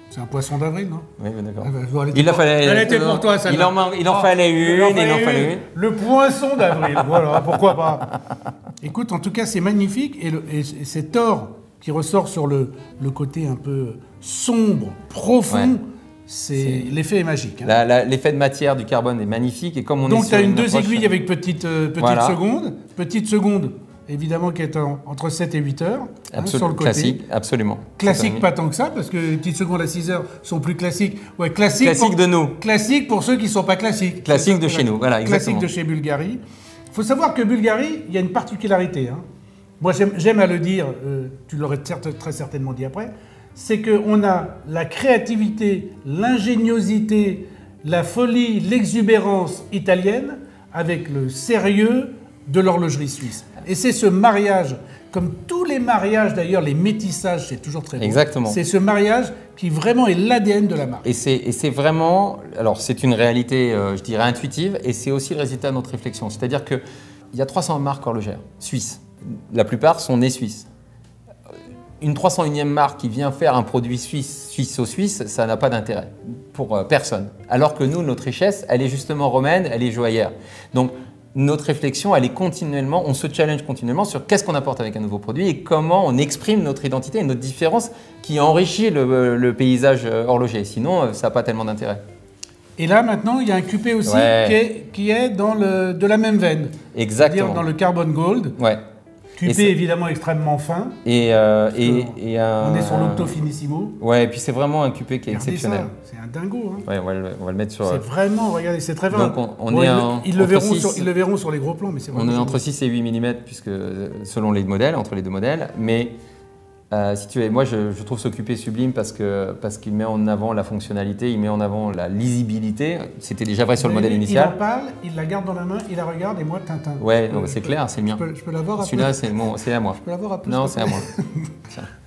C'est un poisson d'avril, non? Oui, d'accord. Il elle était pour toi, ça. Il en fallait une. Le poinçon d'avril, voilà, pourquoi pas. Écoute, en tout cas, c'est magnifique. Et cet or qui ressort sur le côté un peu sombre, profond, l'effet est magique. Hein. L'effet de matière du carbone est magnifique. Et comme on donc, tu as deux aiguilles avec petite seconde. Petite seconde, évidemment, qui est entre 7 et 8 heures sur le côté. Classique, absolument. Classique, pas tant que ça, parce que les petites secondes à 6 heures sont plus classiques. Ouais, classique de nous. Classique pour ceux qui ne sont pas classiques. Classique de chez nous, voilà, exactement. Classique de chez Bulgari. Il faut savoir que Bulgari, il y a une particularité. Hein. Moi, j'aime à le dire, tu l'aurais très certainement dit après, c'est qu'on a la créativité, l'ingéniosité, la folie, l'exubérance italienne avec le sérieux de l'horlogerie suisse. Et c'est ce mariage, comme tous les mariages d'ailleurs, les métissages, c'est toujours très beau. Exactement. C'est ce mariage qui vraiment est l'ADN de la marque. Et c'est vraiment, alors c'est une réalité, je dirais, intuitive, et c'est aussi le résultat de notre réflexion. C'est-à-dire qu'il y a 300 marques horlogères suisses. La plupart sont nées suisses. Une 301e marque qui vient faire un produit suisse, ça n'a pas d'intérêt pour personne. Alors que nous, notre richesse, elle est justement romaine, elle est joaillère. Donc, notre réflexion, elle est continuellement, on se challenge continuellement sur qu'est-ce qu'on apporte avec un nouveau produit et comment on exprime notre identité et notre différence qui enrichit le paysage horloger. Sinon, ça n'a pas tellement d'intérêt. Et là, maintenant, il y a un QP aussi qui est de la même veine. Exactement. C'est-à-dire dans le Carbon Gold. Ouais. QP évidemment extrêmement fin. On est sur l'Octo Finissimo. Ouais, et puis c'est vraiment un QP qui est exceptionnel. C'est un dingo. Hein. Ouais, on va le mettre sur. C'est vraiment, regardez, c'est très fin. Donc ils le verront sur les gros plans, mais c'est vraiment. On est entre 6 et 8 mm puisque selon les modèles, entre les deux modèles, mais si tu veux, moi je trouve ce QP sublime parce qu'il met en avant la fonctionnalité, il met en avant la lisibilité. C'était déjà vrai sur le modèle initial. Il en parle, il la garde dans la main, il la regarde et moi Tintin. Ouais, c'est clair, c'est le mien. Je peux l'avoir à Celui-là, c'est à moi. Je peux l'avoir à plus. Non, c'est à moi.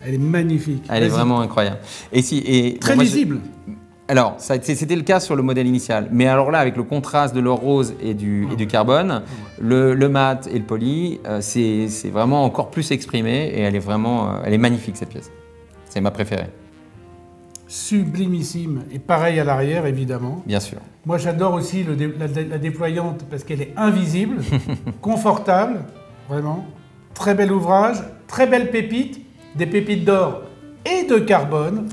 Elle est magnifique. Elle est vraiment incroyable. Très lisible. Alors, c'était le cas sur le modèle initial. Mais alors là, avec le contraste de l'or rose et du carbone, le mat et le poli, c'est vraiment encore plus exprimé et elle est magnifique cette pièce. C'est ma préférée. Sublimissime. Et pareil à l'arrière, évidemment. Bien sûr. Moi, j'adore aussi la déployante parce qu'elle est invisible, confortable, vraiment. Très bel ouvrage, très belle pépite, des pépites d'or et de carbone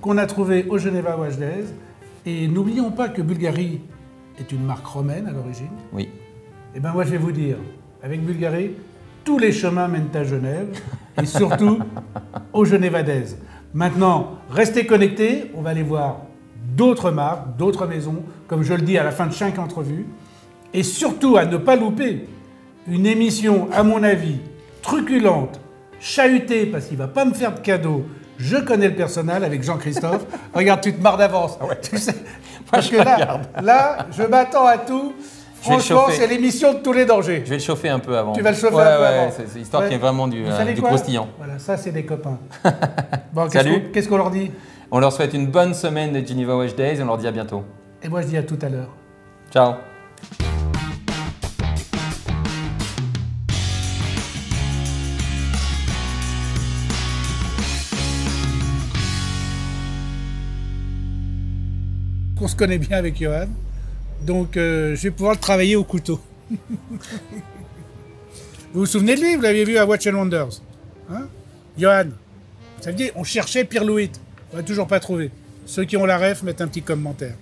qu'on a trouvé au Geneva Watch Days. Et n'oublions pas que Bulgari est une marque romaine à l'origine. Oui. Et bien moi je vais vous dire, avec Bulgari, tous les chemins mènent à Genève et surtout au Geneva Days. Maintenant, restez connectés, on va aller voir d'autres marques, d'autres maisons, comme je le dis à la fin de chaque entrevue. Et surtout à ne pas louper une émission, à mon avis, truculente, chahutée, parce qu'il ne va pas me faire de cadeaux. Je connais le personnel avec Jean-Christophe. Regarde, tu te marres d'avance. Ouais. Tu sais, parce que là, je m'attends à tout. Franchement, c'est l'émission de tous les dangers. Je vais le chauffer un peu avant. Tu vas le chauffer un peu avant. C'est histoire qu'il y ait vraiment du croustillant. Voilà, ça, c'est des copains. Bon, Salut. Qu'est-ce qu'on leur dit? On leur souhaite une bonne semaine de Geneva Watch Days et on leur dit à bientôt. Et moi, je dis à tout à l'heure. Ciao. On se connaît bien avec Johan, donc je vais pouvoir le travailler au couteau. Vous vous souvenez de lui? Vous l'aviez vu à Watch and Wonders, hein? Johan, ça veut dire on cherchait Pierre Louis, on l'a toujours pas trouvé. Ceux qui ont la ref mettent un petit commentaire.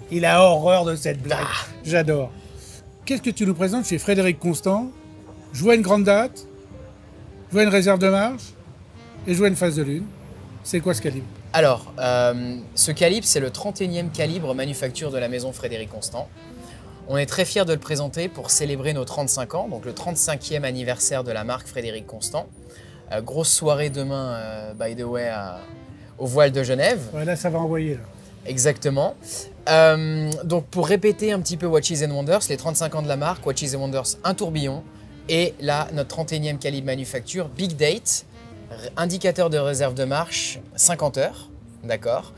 Il a horreur de cette blague, j'adore. Qu'est-ce que tu nous présentes chez Frédéric Constant? Je vois une grande date, je vois une réserve de marche et je vois une phase de lune. C'est quoi ce calibre? Alors, ce calibre, c'est le 31e calibre manufacture de la maison Frédéric Constant. On est très fiers de le présenter pour célébrer nos 35 ans, donc le 35e anniversaire de la marque Frédéric Constant. Grosse soirée demain, by the way, au Voile de Genève. Ouais, là, ça va envoyer. Là. Exactement. Donc, pour répéter un petit peu Watches and Wonders, les 35 ans de la marque, Watches and Wonders, un tourbillon. Et là, notre 31e calibre manufacture, Big Date, indicateur de réserve de marche, 50 heures, d'accord.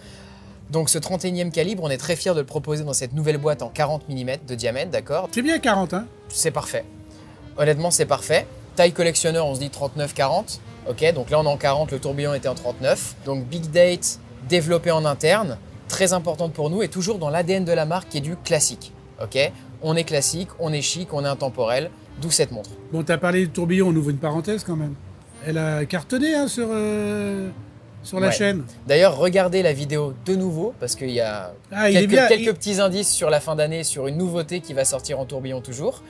Donc ce 31e calibre, on est très fiers de le proposer dans cette nouvelle boîte en 40 mm de diamètre, d'accord? C'est bien 40, hein? C'est parfait. Honnêtement, c'est parfait. Taille collectionneur, on se dit 39-40. Ok, donc là on est en 40, le tourbillon était en 39. Donc Big Date, développé en interne, très importante pour nous et toujours dans l'ADN de la marque qui est du classique. Ok, on est classique, on est chic, on est intemporel, d'où cette montre. Bon, tu as parlé du tourbillon, on ouvre une parenthèse quand même. Elle a cartonné hein, sur la Ouais. chaîne. D'ailleurs, regardez la vidéo de nouveau parce qu'il y a Ah, il est quelques, bien. quelques petits indices sur la fin d'année, sur une nouveauté qui va sortir en tourbillon toujours.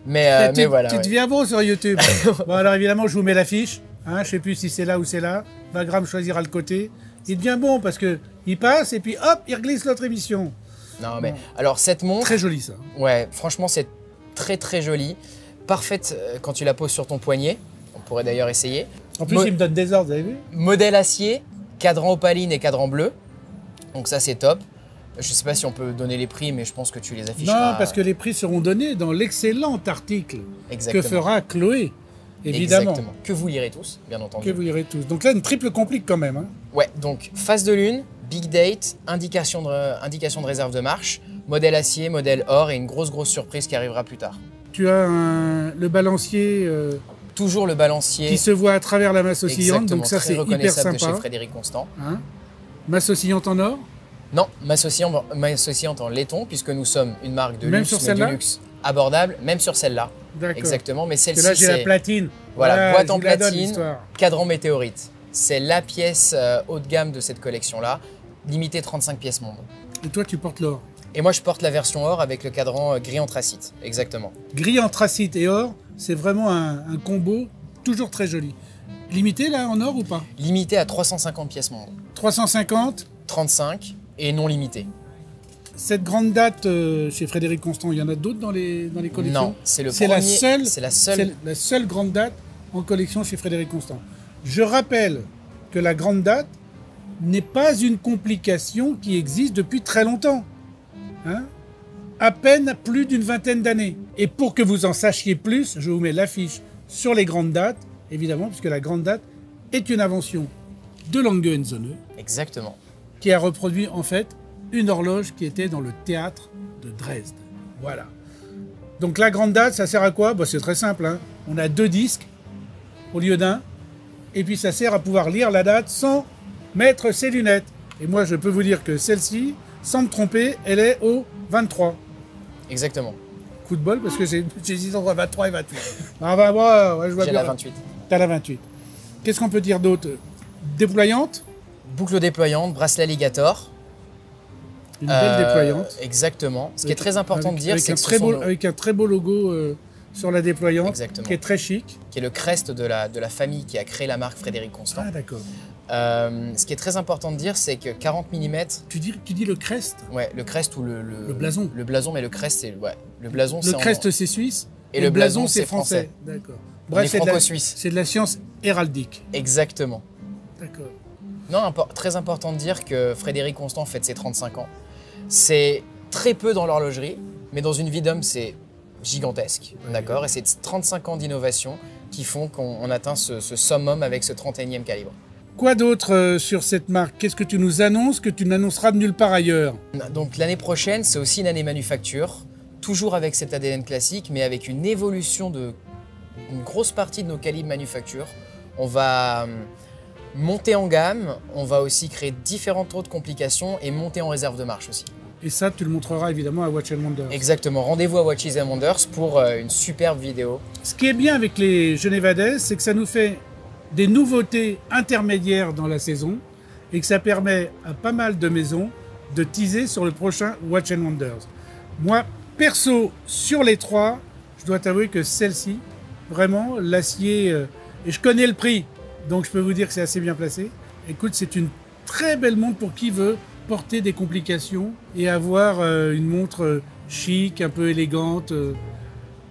Tu Mais voilà. tu ouais. deviens bon sur YouTube. Bon, alors évidemment, je vous mets l'affiche. Hein, je ne sais plus si c'est là ou c'est là. Bagram choisira le côté. Il devient bon parce qu'il passe et puis hop, il reglisse l'autre émission. Non, mais alors cette montre, Très joli ça. ouais, franchement, c'est très très joli. Parfaite quand tu la poses sur ton poignet. On pourrait d'ailleurs essayer. En plus, il me donne des ordres, vous avez vu? Modèle acier, cadran opaline et cadran bleu. Donc ça, c'est top. Je ne sais pas si on peut donner les prix, mais je pense que tu les afficheras. Non, parce que les prix seront donnés dans l'excellent article Exactement. que fera Chloé, évidemment. Exactement. Que vous lirez tous, bien entendu. Que vous lirez tous. Donc là, une triple complique quand même. Hein. Ouais, donc phase de lune, big date, indication de réserve de marche, modèle acier, modèle or et une grosse surprise qui arrivera plus tard. Tu as le balancier Toujours le balancier. qui se voit à travers la masse oscillante, Exactement, donc ça très c'est hyper reconnaissable de sympa. chez Frédéric Constant. Hein. Masse oscillante en or. Non, masse oscillante en laiton, puisque nous sommes une marque de Même luxe, sur mais celle-là du luxe abordable, même sur celle-là. D'accord. Exactement, mais Parce que celle-ci, là j'ai la c'est platine. voilà, boîte je en vous la donne, platine, l'histoire. cadran météorite. C'est la pièce haut de gamme de cette collection-là, limitée 35 pièces monde. Et toi tu portes l'or. Et moi, je porte la version or avec le cadran gris anthracite, exactement. Gris anthracite et or, c'est vraiment un combo toujours très joli. Limité là en or ou pas? Limité à 350 pièces monde. 350. 35 et non limité. Cette grande date chez Frédéric Constant, il y en a d'autres dans les collections? Non, c'est le C'est premier. c'est la seule. la seule grande date en collection chez Frédéric Constant. Je rappelle que la grande date n'est pas une complication qui existe depuis très longtemps. Hein? À peine plus d'une vingtaine d'années. Et pour que vous en sachiez plus, je vous mets l'affiche sur les grandes dates, évidemment, puisque la grande date est une invention de Lange & Söhne, Exactement. qui a reproduit en fait une horloge qui était dans le théâtre de Dresde. Voilà. Donc la grande date, ça sert à quoi? C'est très simple. Hein. On a 2 disques au lieu d'un. Et puis ça sert à pouvoir lire la date sans mettre ses lunettes. Et moi, je peux vous dire que celle-ci, sans me tromper, elle est au 23. Exactement. Coup de bol, parce que j'ai 6 entre 23 et 28. Ah bah, ouais, je vois J'ai bien. la 28. T'as la 28. Qu'est-ce qu'on peut dire d'autre? Déployante? Boucle déployante, bracelet alligator. Une belle déployante. Exactement. Ce qui est très important de dire, avec c'est un que ce très sont beau, nos- avec un très beau logo sur la déployante, Exactement. qui est très chic. qui est le crest de la famille qui a créé la marque Frédéric Constant. Ah d'accord. Ce qui est très important de dire, c'est que 40 mm, Tu dis le crest? ouais, le crest ou Le blason. Le blason, mais le crest, c'est ouais, le blason, Le c'est en- crest c'est suisse Et le blason, c'est français. français. D'accord. On est c'est de la- franco-suisse. c'est de la science héraldique. Exactement. D'accord. Non, très important de dire que Frédéric Constant fête ses 35 ans. C'est très peu dans l'horlogerie, mais dans une vie d'homme, c'est gigantesque. D'accord. Et c'est 35 ans d'innovation qui font qu'on atteint ce summum avec ce 31e calibre. Quoi d'autre sur cette marque? Qu'est-ce que tu nous annonces que tu n'annonceras de nulle part ailleurs? Donc l'année prochaine, c'est aussi une année manufacture, toujours avec cet ADN classique, mais avec une évolution de une grosse partie de nos calibres manufacture. On va monter en gamme, on va aussi créer différentes autres complications et monter en réserve de marche aussi. Et ça, tu le montreras évidemment à Watch & Wonders. Exactement, rendez-vous à Watches & Wonders pour une superbe vidéo. Ce qui est bien avec les Genevades, c'est que ça nous fait des nouveautés intermédiaires dans la saison et que ça permet à pas mal de maisons de teaser sur le prochain Watch & Wonders. Moi, perso, sur les 3, je dois t'avouer que celle-ci, vraiment, l'acier, et je connais le prix, donc je peux vous dire que c'est assez bien placé. Écoute, c'est une très belle montre pour qui veut porter des complications et avoir une montre chic, un peu élégante.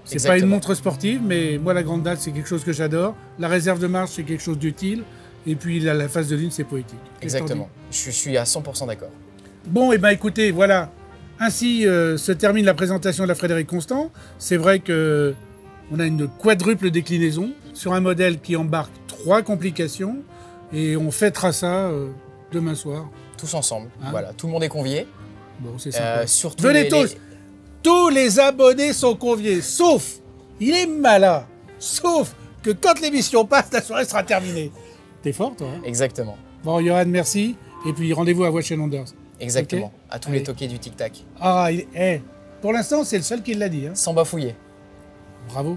C'est pas une Exactement. montre sportive, mais moi la grande date c'est quelque chose que j'adore. La réserve de marche c'est quelque chose d'utile. Et puis la phase de lune c'est poétique. Qu'est-ce que t'en Exactement, je suis à 100% d'accord. dis? Bon et ben écoutez, voilà. Ainsi se termine la présentation de la Frédéric Constant. C'est vrai que on a une quadruple déclinaison sur un modèle qui embarque 3 complications et on fêtera ça demain soir. tous ensemble. Hein? Voilà, tout le monde est convié. Bon, c'est sympa. Surtout Venez tous. Tous les abonnés sont conviés, sauf, il est malin, sauf que quand l'émission passe, la soirée sera terminée. T'es fort, toi. Hein? Exactement. Bon, Johan, merci. Et puis rendez-vous à Watch and Wonders. Exactement. Ok. À tous Allez. les toqués du tic-tac. Ah, pour l'instant, c'est le seul qui l'a dit. Hein. Sans bafouiller. Bravo.